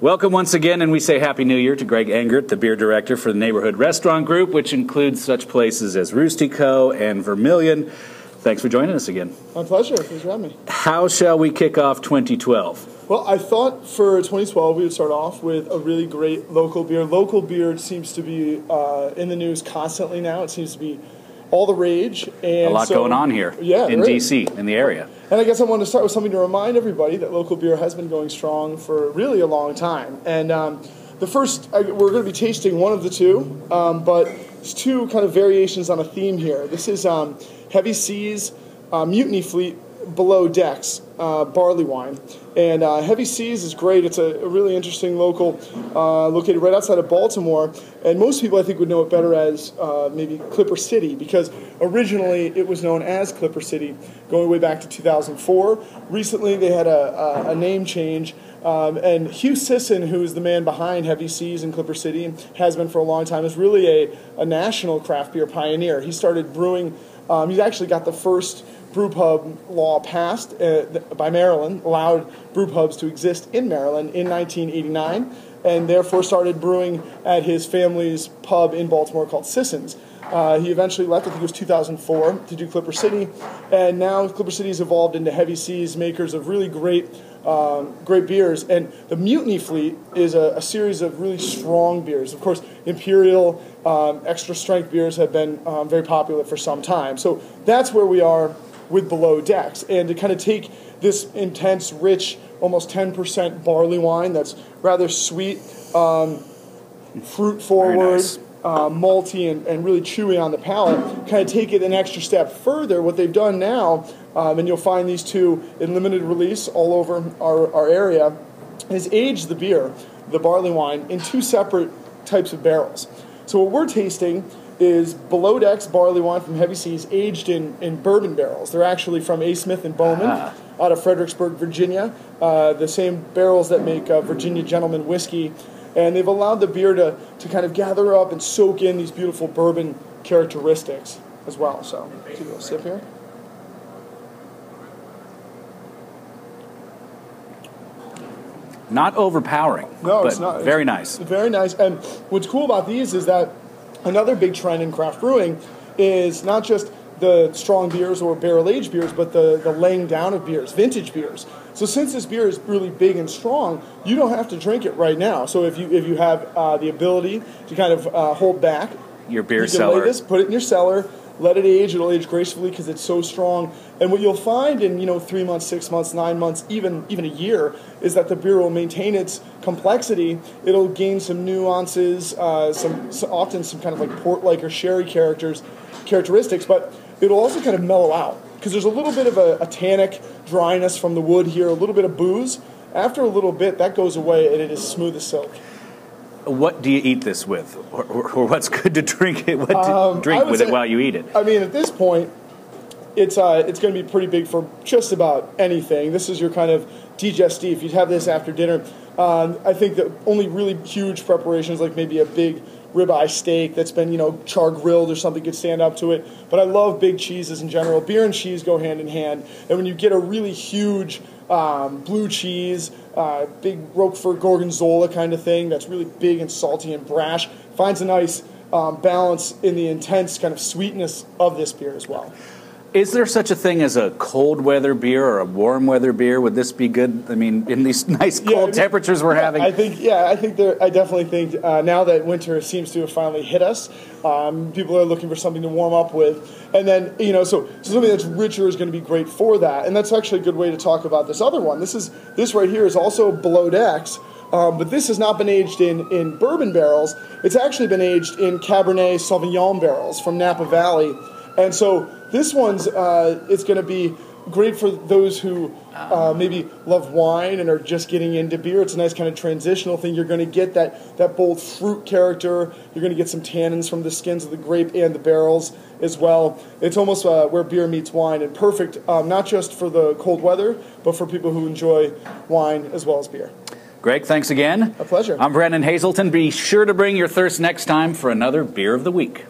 Welcome once again, and we say Happy New Year to Greg Engert, the beer director for the Neighborhood Restaurant Group, which includes such places as Rustico and Vermilion. Thanks for joining us again. My pleasure. Thanks for having me. How shall we kick off 2012? Well, I thought for 2012 we would start off with a really great local beer. Local beer seems to be in the news constantly now. It seems to be all the rage. And a lot going on here in D.C., in the area. And I guess I wanted to start with something to remind everybody that local beer has been going strong for really a long time. And the first, we're going to be tasting one of the two, but there's two kind of variations on a theme here. This is Heavy Seas Mutiny Fleet Below Decks barley wine. And Heavy Seas is great. It's a really interesting local located right outside of Baltimore. And most people, I think, would know it better as maybe Clipper City, because originally it was known as Clipper City going way back to 2004. Recently they had a name change. And Hugh Sisson, who is the man behind Heavy Seas in Clipper City, has been for a long time, is really a national craft beer pioneer. He started brewing, he's actually got the first brew pub law passed by Maryland, allowed brew pubs to exist in Maryland in 1989, and therefore started brewing at his family's pub in Baltimore called Sisson's. He eventually left, I think it was 2004, to do Clipper City, and now Clipper City has evolved into Heavy Seas, makers of really great beers. And the Mutiny Fleet is a series of really strong beers. Of course, Imperial, extra strength beers have been very popular for some time. So that's where we are with Below Decks. And to kind of take this intense, rich, almost 10% barley wine that's rather sweet, fruit forward, malty, and really chewy on the palate, kind of take it an extra step further. What they've done now, and you'll find these two in limited release all over our area, is age the beer, the barley wine, in two separate types of barrels. So what we're tasting is Below Decks barley wine from Heavy Seas, aged in bourbon barrels. They're actually from A. Smith & Bowman out of Fredericksburg, Virginia, the same barrels that make Virginia Gentleman whiskey. And they've allowed the beer to kind of gather up and soak in these beautiful bourbon characteristics as well. So, take a little sip here. Not overpowering. No, it's not. Very nice. Very nice. And what's cool about these is that another big trend in craft brewing is not just the strong beers or barrel-aged beers, but the laying down of beers, vintage beers. So since this beer is really big and strong, you don't have to drink it right now. So if you have the ability to kind of hold back your beer you can cellar, lay this, put it in your cellar, let it age. It'll age gracefully because it's so strong. And what you'll find in 3 months, 6 months, 9 months, even a year, is that the beer will maintain its complexity. It'll gain some nuances, often some kind of like port-like or sherry characteristics, but it'll also kind of mellow out because there's a little bit of a tannic dryness from the wood here, a little bit of booze. After a little bit, that goes away and it is smooth as silk. What do you eat this with, or what's good to drink it? What to drink with it while you eat it? I mean, at this point, it's going to be pretty big for just about anything. This is your kind of digestif. You'd have this after dinner. I think that only really huge preparations, like maybe a big ribeye steak that's been char grilled or something, could stand up to it. But I love big cheeses in general. Beer and cheese go hand in hand. And when you get a really huge blue cheese, big Roquefort Gorgonzola kind of thing that's really big and salty and brash, finds a nice balance in the intense kind of sweetness of this beer as well. Is there such a thing as a cold weather beer or a warm weather beer? Would this be good? I mean, in these nice cold temperatures we're having. I definitely think now that winter seems to have finally hit us, people are looking for something to warm up with, and then so something that's richer is going to be great for that. And that's actually a good way to talk about this other one. This right here is also Below Decks. But this has not been aged in bourbon barrels. It's actually been aged in Cabernet Sauvignon barrels from Napa Valley. And so this one's it's going to be great for those who maybe love wine and are just getting into beer. It's a nice kind of transitional thing. You're going to get that bold fruit character. You're going to get some tannins from the skins of the grape and the barrels as well. It's almost where beer meets wine, and perfect not just for the cold weather, but for people who enjoy wine as well as beer. Greg, thanks again. A pleasure. I'm Brennan Hazelton. Be sure to bring your thirst next time for another Beer of the Week.